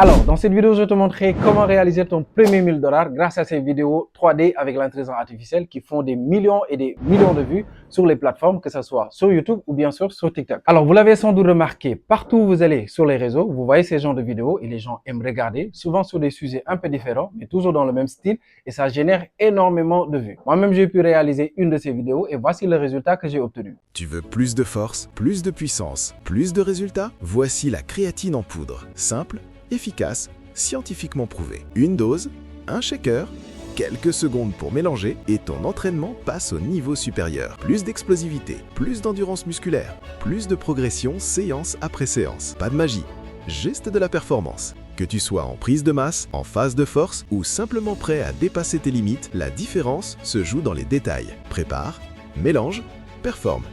Alors, dans cette vidéo, je vais te montrer comment réaliser ton premier $1000 grâce à ces vidéos 3D avec l'intelligence artificielle qui font des millions et des millions de vues sur les plateformes, que ce soit sur YouTube ou bien sûr sur TikTok. Alors, vous l'avez sans doute remarqué, partout où vous allez sur les réseaux, vous voyez ces genres de vidéos et les gens aiment regarder, souvent sur des sujets un peu différents, mais toujours dans le même style et ça génère énormément de vues. Moi-même, j'ai pu réaliser une de ces vidéos et voici le résultat que j'ai obtenu. Tu veux plus de force, plus de puissance, plus de résultats? Voici la créatine en poudre. Simple, efficace, scientifiquement prouvé. Une dose, un shaker, quelques secondes pour mélanger et ton entraînement passe au niveau supérieur. Plus d'explosivité, plus d'endurance musculaire, plus de progression séance après séance. Pas de magie, juste de la performance. Que tu sois en prise de masse, en phase de force ou simplement prêt à dépasser tes limites, la différence se joue dans les détails. Prépare, mélange, performe.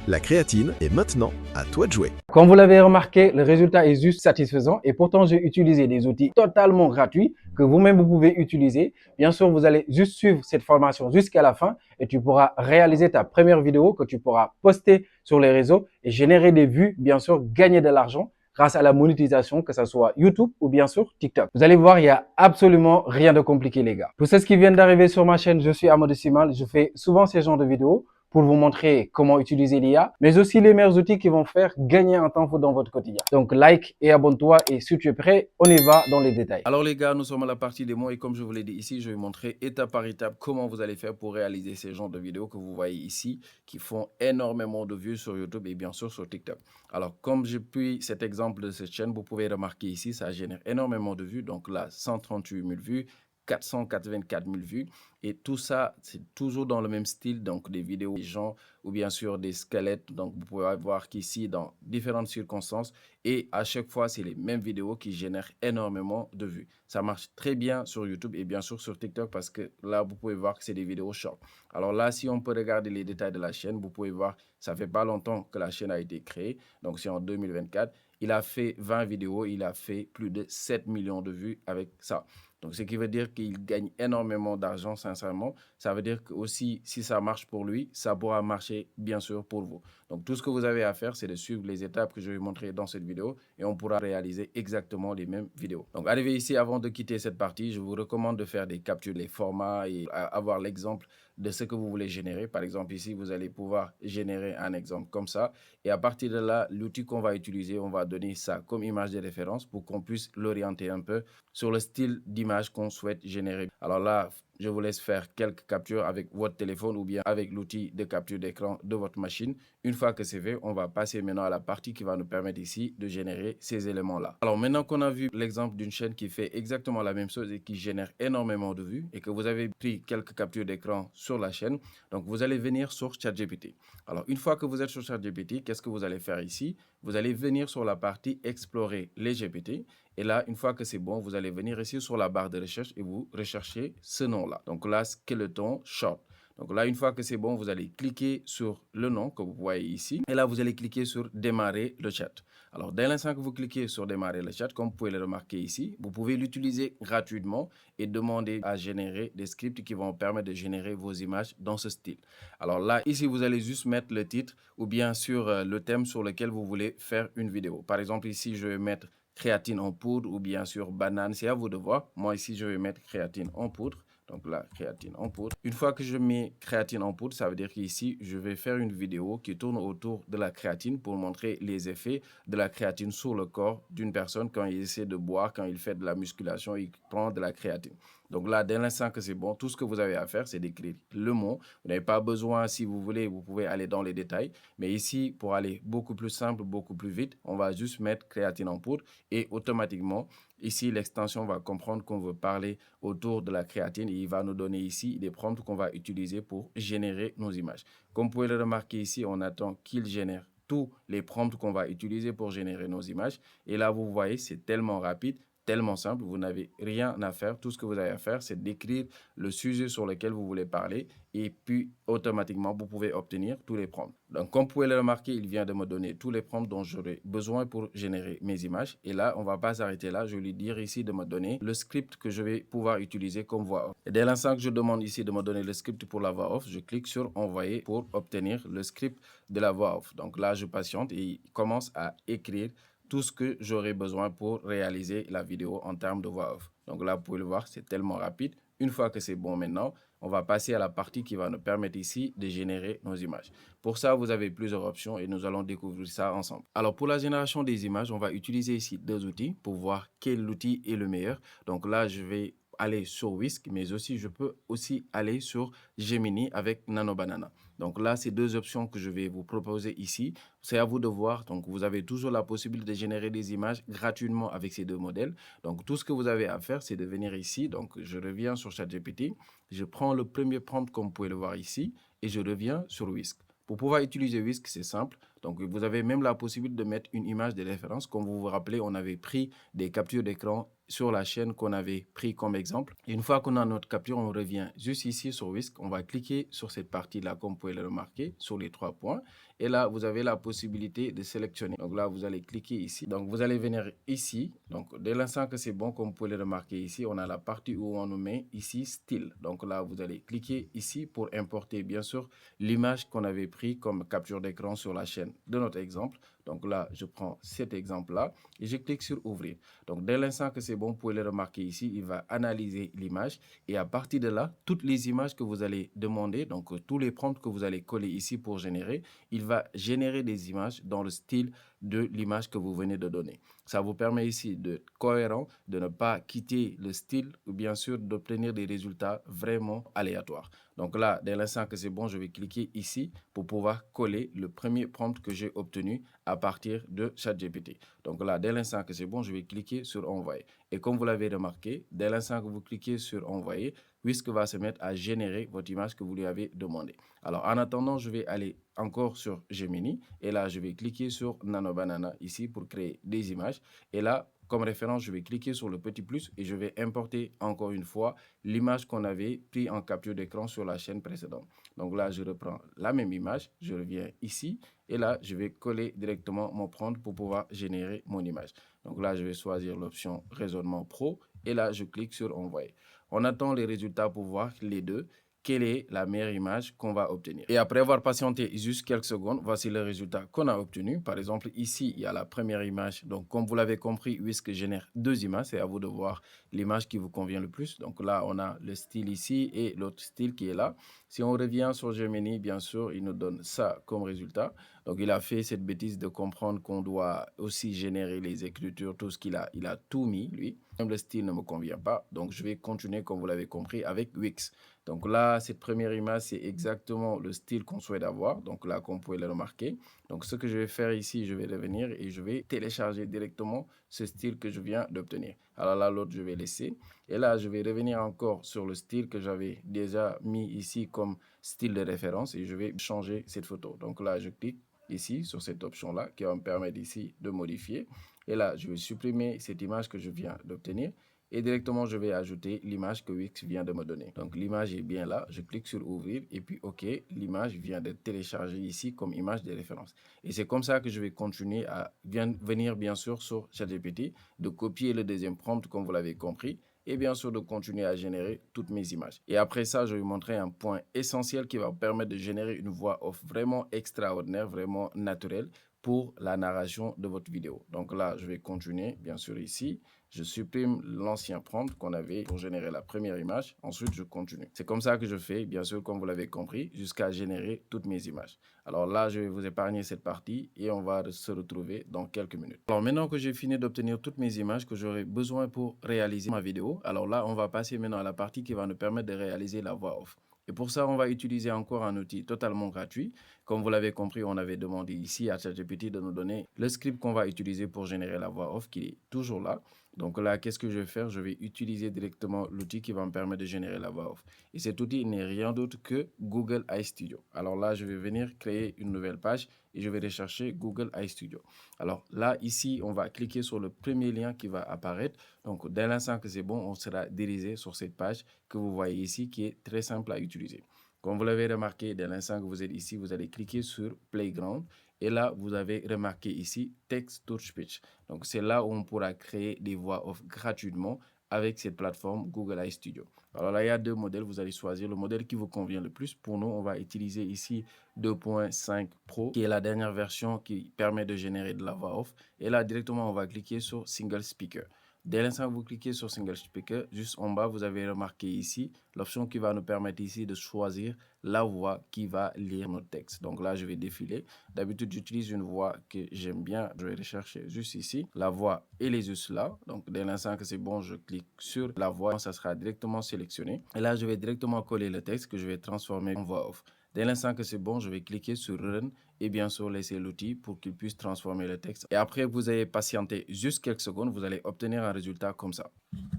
La créatine est maintenant à toi de jouer. Comme vous l'avez remarqué, le résultat est juste satisfaisant et pourtant j'ai utilisé des outils totalement gratuits que vous-même vous pouvez utiliser. Bien sûr, vous allez juste suivre cette formation jusqu'à la fin et tu pourras réaliser ta première vidéo que tu pourras poster sur les réseaux et générer des vues, bien sûr, gagner de l'argent grâce à la monétisation, que ce soit YouTube ou bien sûr TikTok. Vous allez voir, il n'y a absolument rien de compliqué, les gars. Pour ceux qui viennent d'arriver sur ma chaîne, je suis Amadou Simal. Je fais souvent ces genres de vidéos pour vous montrer comment utiliser l'IA, mais aussi les meilleurs outils qui vont faire gagner un temps fou dans votre quotidien. Donc, like et abonne-toi et si tu es prêt, on y va dans les détails. Alors les gars, nous sommes à la partie démo et comme je vous l'ai dit ici, je vais montrer étape par étape comment vous allez faire pour réaliser ces genres de vidéos que vous voyez ici qui font énormément de vues sur YouTube et bien sûr sur TikTok. Alors comme j'ai pris cet exemple de cette chaîne, vous pouvez remarquer ici, ça génère énormément de vues. Donc là, 138 000 vues, 484 000 vues et tout ça c'est toujours dans le même style, donc des vidéos des gens ou bien sûr des squelettes. Donc vous pouvez voir qu'ici dans différentes circonstances et à chaque fois c'est les mêmes vidéos qui génèrent énormément de vues. Ça marche très bien sur YouTube et bien sûr sur TikTok parce que là vous pouvez voir que c'est des vidéos short. Alors là, si on peut regarder les détails de la chaîne, vous pouvez voir ça fait pas longtemps que la chaîne a été créée, donc c'est en 2024. Il a fait 20 vidéos, il a fait plus de 7 millions de vues avec ça. Donc, ce qui veut dire qu'il gagne énormément d'argent, sincèrement. Ça veut dire que aussi, si ça marche pour lui, ça pourra marcher, bien sûr, pour vous. Donc, tout ce que vous avez à faire, c'est de suivre les étapes que je vais montrer dans cette vidéo et on pourra réaliser exactement les mêmes vidéos. Donc, arrivé ici, avant de quitter cette partie, je vous recommande de faire des captures des formats et avoir l'exemple de ce que vous voulez générer. Par exemple, ici, vous allez pouvoir générer un exemple comme ça. Et à partir de là, l'outil qu'on va utiliser, on va donner ça comme image de référence pour qu'on puisse l'orienter un peu sur le style d'image qu'on souhaite générer. Alors là, je vous laisse faire quelques captures avec votre téléphone ou bien avec l'outil de capture d'écran de votre machine. Une fois que c'est fait, on va passer maintenant à la partie qui va nous permettre ici de générer ces éléments-là. Alors maintenant qu'on a vu l'exemple d'une chaîne qui fait exactement la même chose et qui génère énormément de vues et que vous avez pris quelques captures d'écran sur la chaîne, donc vous allez venir sur ChatGPT. Alors une fois que vous êtes sur ChatGPT, qu'est-ce que vous allez faire ici? Vous allez venir sur la partie explorer les GPT. Et là, une fois que c'est bon, vous allez venir ici sur la barre de recherche et vous recherchez ce nom-là. Donc là, Skeleton Short. Donc là, une fois que c'est bon, vous allez cliquer sur le nom que vous voyez ici. Et là, vous allez cliquer sur démarrer le chat. Alors, dès l'instant que vous cliquez sur démarrer le chat, comme vous pouvez le remarquer ici, vous pouvez l'utiliser gratuitement et demander à générer des scripts qui vont permettre de générer vos images dans ce style. Alors là, ici, vous allez juste mettre le titre ou bien sûr le thème sur lequel vous voulez faire une vidéo. Par exemple, ici, je vais mettre créatine en poudre ou bien sûr banane, c'est à vous de voir. Moi ici, je vais mettre créatine en poudre. Donc là, créatine en poudre. Une fois que je mets créatine en poudre, ça veut dire qu'ici, je vais faire une vidéo qui tourne autour de la créatine pour montrer les effets de la créatine sur le corps d'une personne quand il essaie de boire, quand il fait de la musculation, il prend de la créatine. Donc là, dès l'instant que c'est bon, tout ce que vous avez à faire, c'est d'écrire le mot. Vous n'avez pas besoin, si vous voulez, vous pouvez aller dans les détails. Mais ici, pour aller beaucoup plus simple, beaucoup plus vite, on va juste mettre créatine en poudre et automatiquement, ici, l'extension va comprendre qu'on veut parler autour de la créatine et il va nous donner ici des prompts qu'on va utiliser pour générer nos images. Comme vous pouvez le remarquer ici, on attend qu'il génère tous les prompts qu'on va utiliser pour générer nos images. Et là, vous voyez, c'est tellement rapide, tellement simple, vous n'avez rien à faire. Tout ce que vous avez à faire, c'est d'écrire le sujet sur lequel vous voulez parler et puis automatiquement, vous pouvez obtenir tous les prompts. Donc, comme vous pouvez le remarquer, il vient de me donner tous les prompts dont j'aurai besoin pour générer mes images. Et là, on ne va pas s'arrêter là. Je vais lui dire ici de me donner le script que je vais pouvoir utiliser comme voix off. Et dès l'instant que je demande ici de me donner le script pour la voix off, je clique sur envoyer pour obtenir le script de la voix off. Donc là, je patiente et il commence à écrire tout ce que j'aurai besoin pour réaliser la vidéo en termes de voix off. Donc là, vous pouvez le voir, c'est tellement rapide. Une fois que c'est bon maintenant, on va passer à la partie qui va nous permettre ici de générer nos images. Pour ça, vous avez plusieurs options et nous allons découvrir ça ensemble. Alors, pour la génération des images, on va utiliser ici deux outils pour voir quel outil est le meilleur. Donc là, je vais aller sur Whisk, mais aussi je peux aussi aller sur Gemini avec Nano Banana. Donc là, c'est deux options que je vais vous proposer ici. C'est à vous de voir. Donc, vous avez toujours la possibilité de générer des images gratuitement avec ces deux modèles. Donc, tout ce que vous avez à faire, c'est de venir ici. Donc, je reviens sur ChatGPT. Je prends le premier prompt, comme vous pouvez le voir ici, et je reviens sur Whisk. Pour pouvoir utiliser Whisk, c'est simple. Donc, vous avez même la possibilité de mettre une image de référence. Comme vous vous rappelez, on avait pris des captures d'écran sur la chaîne qu'on avait pris comme exemple. Et une fois qu'on a notre capture, on revient juste ici sur Whisk. On va cliquer sur cette partie-là, comme vous pouvez le remarquer, sur les 3 points. Et là, vous avez la possibilité de sélectionner. Donc là, vous allez cliquer ici. Donc, vous allez venir ici. Donc, dès l'instant que c'est bon, comme vous pouvez le remarquer ici, on a la partie où on nous met ici style. Donc là, vous allez cliquer ici pour importer, bien sûr, l'image qu'on avait pris comme capture d'écran sur la chaîne de notre exemple. Donc là, je prends cet exemple-là et je clique sur ouvrir. Donc, dès l'instant que c'est bon, vous pouvez le remarquer ici, il va analyser l'image et à partir de là, toutes les images que vous allez demander, donc tous les prompts que vous allez coller ici pour générer, il va générer des images dans le style de l'image que vous venez de donner. Ça vous permet ici d'être cohérent, de ne pas quitter le style ou bien sûr d'obtenir des résultats vraiment aléatoires. Donc là, dès l'instant que c'est bon, je vais cliquer ici pour pouvoir coller le premier prompt que j'ai obtenu à partir de ChatGPT. Donc là, dès l'instant que c'est bon, je vais cliquer sur envoyer. Et comme vous l'avez remarqué, dès l'instant que vous cliquez sur envoyer, Whisk va se mettre à générer votre image que vous lui avez demandé. Alors, en attendant, je vais aller encore sur Gemini et là, je vais cliquer sur Nano Banana ici pour créer des images. Et là, comme référence, je vais cliquer sur le petit plus et je vais importer encore une fois l'image qu'on avait pris en capture d'écran sur la chaîne précédente. Donc là, je reprends la même image, je reviens ici et là, je vais coller directement mon prompt pour pouvoir générer mon image. Donc là, je vais choisir l'option raisonnement pro et là, je clique sur envoyer. On attend les résultats pour voir les deux. Quelle est la meilleure image qu'on va obtenir. Et après avoir patienté juste quelques secondes, voici le résultat qu'on a obtenu. Par exemple, ici, il y a la première image. Donc, comme vous l'avez compris, Whisk génère deux images. C'est à vous de voir l'image qui vous convient le plus. Donc là, on a le style ici et l'autre style qui est là. Si on revient sur Gemini, bien sûr, il nous donne ça comme résultat. Donc, il a fait cette bêtise de comprendre qu'on doit aussi générer les écritures, tout ce qu'il a. Il a tout mis, lui. Même le style ne me convient pas. Donc, je vais continuer, comme vous l'avez compris, avec Wix. Donc là, cette première image, c'est exactement le style qu'on souhaite avoir. Donc là, comme vous pouvez le remarquer. Donc, ce que je vais faire ici, je vais revenir et je vais télécharger directement ce style que je viens d'obtenir. Alors là, l'autre, je vais laisser. Et là, je vais revenir encore sur le style que j'avais déjà mis ici comme style de référence et je vais changer cette photo. Donc là, je clique ici sur cette option-là qui va me permettre ici de modifier. Et là, je vais supprimer cette image que je viens d'obtenir. Et directement, je vais ajouter l'image que Wix vient de me donner. Donc, l'image est bien là. Je clique sur ouvrir et puis OK, l'image vient d'être téléchargée ici comme image de référence. Et c'est comme ça que je vais continuer à venir bien sûr sur ChatGPT, de copier le deuxième prompt comme vous l'avez compris et bien sûr de continuer à générer toutes mes images. Et après ça, je vais vous montrer un point essentiel qui va vous permettre de générer une voix off vraiment extraordinaire, vraiment naturelle pour la narration de votre vidéo. Donc là, je vais continuer bien sûr ici. Je supprime l'ancien prompt qu'on avait pour générer la première image. Ensuite, je continue. C'est comme ça que je fais, bien sûr, comme vous l'avez compris, jusqu'à générer toutes mes images. Alors là, je vais vous épargner cette partie et on va se retrouver dans quelques minutes. Alors maintenant que j'ai fini d'obtenir toutes mes images que j'aurai besoin pour réaliser ma vidéo, alors là, on va passer maintenant à la partie qui va nous permettre de réaliser la voix off. Et pour ça, on va utiliser encore un outil totalement gratuit. Comme vous l'avez compris, on avait demandé ici à ChatGPT de nous donner le script qu'on va utiliser pour générer la voix off qui est toujours là. Donc là, qu'est-ce que je vais faire? Je vais utiliser directement l'outil qui va me permettre de générer la voix off. Et cet outil n'est rien d'autre que Google iStudio. Alors là, je vais venir créer une nouvelle page et je vais rechercher Google iStudio. Alors là, ici, on va cliquer sur le premier lien qui va apparaître. Donc, dès l'instant que c'est bon, on sera dirigé sur cette page que vous voyez ici qui est très simple à utiliser. Comme vous l'avez remarqué, dès l'instant que vous êtes ici, vous allez cliquer sur Playground Et là, vous avez remarqué ici Text to Speech. Donc, c'est là où on pourra créer des voix off gratuitement avec cette plateforme Google AI Studio. Alors là, il y a deux modèles. Vous allez choisir le modèle qui vous convient le plus. Pour nous, on va utiliser ici 2.5 Pro, qui est la dernière version qui permet de générer de la voix off. Et là, directement, on va cliquer sur Single Speaker. Dès l'instant que vous cliquez sur Single Speaker, juste en bas, vous avez remarqué ici l'option qui va nous permettre ici de choisir la voix qui va lire notre texte. Donc là, je vais défiler. D'habitude, j'utilise une voix que j'aime bien. Je vais rechercher juste ici. La voix, elle est juste là. Donc dès l'instant que c'est bon, je clique sur la voix. Ça sera directement sélectionné. Et là, je vais directement coller le texte que je vais transformer en voix off. Dès l'instant que c'est bon, je vais cliquer sur Run et bien sûr laisser l'outil pour qu'il puisse transformer le texte. Et après, vous allez patienter juste quelques secondes, vous allez obtenir un résultat comme ça.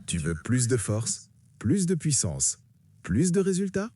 Tu veux plus de force, plus de puissance, plus de résultats?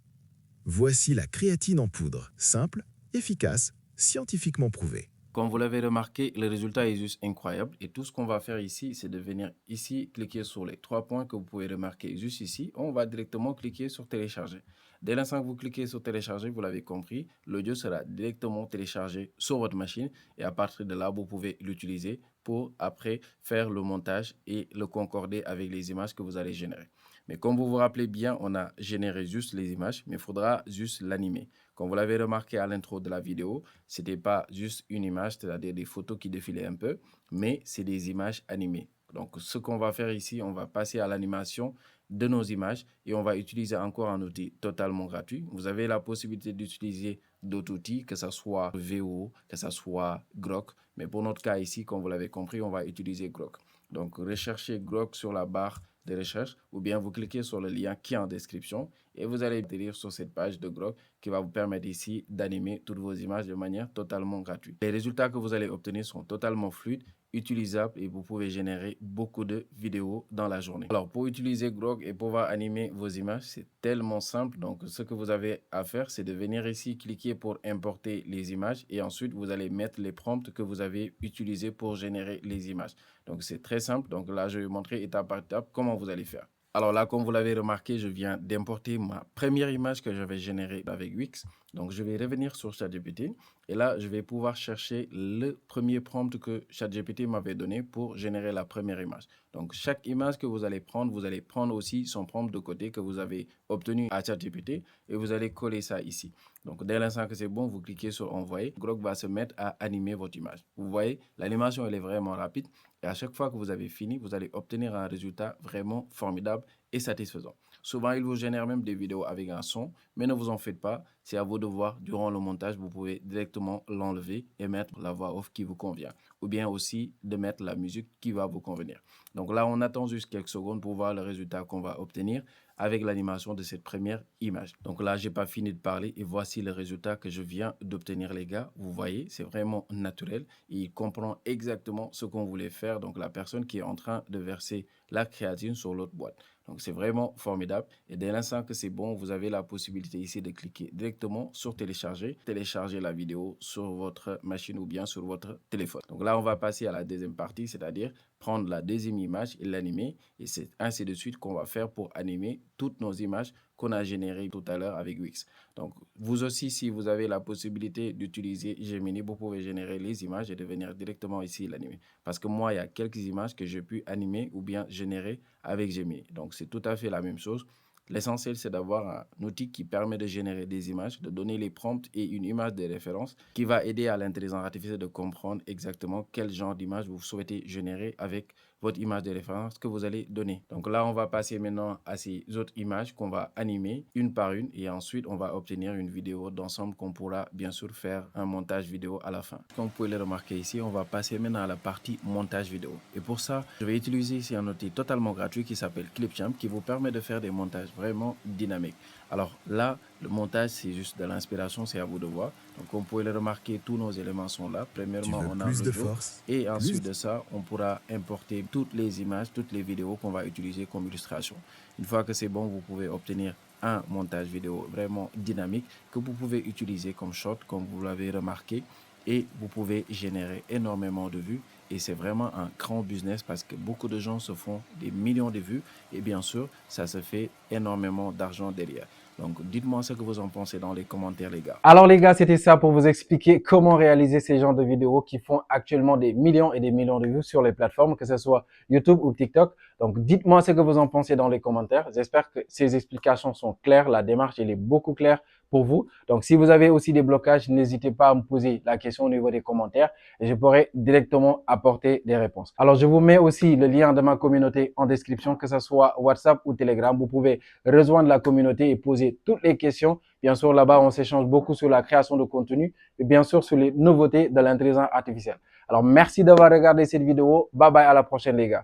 Voici la créatine en poudre, simple, efficace, scientifiquement prouvée. Comme vous l'avez remarqué, le résultat est juste incroyable. Et tout ce qu'on va faire ici, c'est de venir ici, cliquer sur les 3 points que vous pouvez remarquer juste ici. On va directement cliquer sur télécharger. Dès l'instant que vous cliquez sur télécharger, vous l'avez compris, l'audio sera directement téléchargé sur votre machine. Et à partir de là, vous pouvez l'utiliser pour après faire le montage et le concorder avec les images que vous allez générer. Mais comme vous vous rappelez bien, on a généré juste les images, mais il faudra juste l'animer. Comme vous l'avez remarqué à l'intro de la vidéo, ce n'était pas juste une image, c'est-à-dire des photos qui défilaient un peu, mais c'est des images animées. Donc, ce qu'on va faire ici, on va passer à l'animation de nos images et on va utiliser encore un outil totalement gratuit. Vous avez la possibilité d'utiliser d'autres outils, que ce soit VO, que ce soit Grok. Mais pour notre cas ici, comme vous l'avez compris, on va utiliser Grok. Donc, recherchez Grok sur la barre de recherche ou bien vous cliquez sur le lien qui est en description et vous allez atterrir sur cette page de Grok qui va vous permettre ici d'animer toutes vos images de manière totalement gratuite. Les résultats que vous allez obtenir sont totalement fluides, utilisables et vous pouvez générer beaucoup de vidéos dans la journée. Alors pour utiliser Grok et pouvoir animer vos images, c'est tellement simple. Donc ce que vous avez à faire, c'est de venir ici, cliquer pour importer les images et ensuite vous allez mettre les prompts que vous avez utilisés pour générer les images. Donc c'est très simple. Donc là, je vais vous montrer étape par étape comment vous allez faire. Alors là, comme vous l'avez remarqué, je viens d'importer ma première image que j'avais générée avec Wix. Donc, je vais revenir sur ChatGPT et là, je vais pouvoir chercher le premier prompt que ChatGPT m'avait donné pour générer la première image. Donc, chaque image que vous allez prendre aussi son prompt de côté que vous avez obtenu à ChatGPT et vous allez coller ça ici. Donc, dès l'instant que c'est bon, vous cliquez sur Envoyer. Grok va se mettre à animer votre image. Vous voyez, l'animation, elle est vraiment rapide. Et à chaque fois que vous avez fini, vous allez obtenir un résultat vraiment formidable et satisfaisant. Souvent, il vous génère même des vidéos avec un son, mais ne vous en faites pas. C'est à vous de voir durant le montage. Vous pouvez directement l'enlever et mettre la voix off qui vous convient. Ou bien aussi de mettre la musique qui va vous convenir. Donc là, on attend juste quelques secondes pour voir le résultat qu'on va obtenir avec l'animation de cette première image. Donc là, j'ai pas fini de parler et voici le résultat que je viens d'obtenir, les gars. Vous voyez, c'est vraiment naturel et il comprend exactement ce qu'on voulait faire. Donc la personne qui est en train de verser la créatine sur l'autre boîte. Donc c'est vraiment formidable et dès l'instant que c'est bon, vous avez la possibilité ici de cliquer directement sur télécharger la vidéo sur votre machine ou bien sur votre téléphone. Donc là, on va passer à la deuxième partie, c'est-à-dire prendre la deuxième image et l'animer et c'est ainsi de suite qu'on va faire pour animer toutes nos images qu'on a générées tout à l'heure avec Wix. Donc vous aussi, si vous avez la possibilité d'utiliser Gemini, vous pouvez générer les images et de venir directement ici l'animer. Parce que moi, il y a quelques images que j'ai pu animer ou bien générer avec Gemini. Donc c'est tout à fait la même chose. L'essentiel, c'est d'avoir un outil qui permet de générer des images, de donner les prompts et une image de référence qui va aider à l'intelligence artificielle de comprendre exactement quel genre d'image vous souhaitez générer avec votre image de référence que vous allez donner. Donc là, on va passer maintenant à ces autres images qu'on va animer une par une et ensuite, on va obtenir une vidéo d'ensemble qu'on pourra bien sûr faire un montage vidéo à la fin. Comme vous pouvez le remarquer ici, on va passer maintenant à la partie montage vidéo. Et pour ça, je vais utiliser ici un outil totalement gratuit qui s'appelle Clipchamp qui vous permet de faire des montages vraiment dynamiques. Alors là, le montage, c'est juste de l'inspiration, c'est à vous de voir. Donc, comme vous pouvez le remarquer, tous nos éléments sont là. Premièrement, on a plus de l'audio force, et ensuite de ça, on pourra importer toutes les images, toutes les vidéos qu'on va utiliser comme illustration. Une fois que c'est bon, vous pouvez obtenir un montage vidéo vraiment dynamique que vous pouvez utiliser comme short, comme vous l'avez remarqué. Et vous pouvez générer énormément de vues et c'est vraiment un grand business parce que beaucoup de gens se font des millions de vues et bien sûr, ça se fait énormément d'argent derrière. Donc, dites-moi ce que vous en pensez dans les commentaires, les gars. Alors les gars, c'était ça pour vous expliquer comment réaliser ces genres de vidéos qui font actuellement des millions et des millions de vues sur les plateformes, que ce soit YouTube ou TikTok. Donc dites-moi ce que vous en pensez dans les commentaires. J'espère que ces explications sont claires. La démarche, elle est beaucoup claire pour vous. Donc si vous avez aussi des blocages, n'hésitez pas à me poser la question au niveau des commentaires et je pourrai directement apporter des réponses. Alors je vous mets aussi le lien de ma communauté en description, que ce soit WhatsApp ou Telegram. Vous pouvez rejoindre la communauté et poser toutes les questions. Bien sûr, là-bas, on s'échange beaucoup sur la création de contenu et bien sûr sur les nouveautés de l'intelligence artificielle. Alors, merci d'avoir regardé cette vidéo. Bye bye, à la prochaine les gars.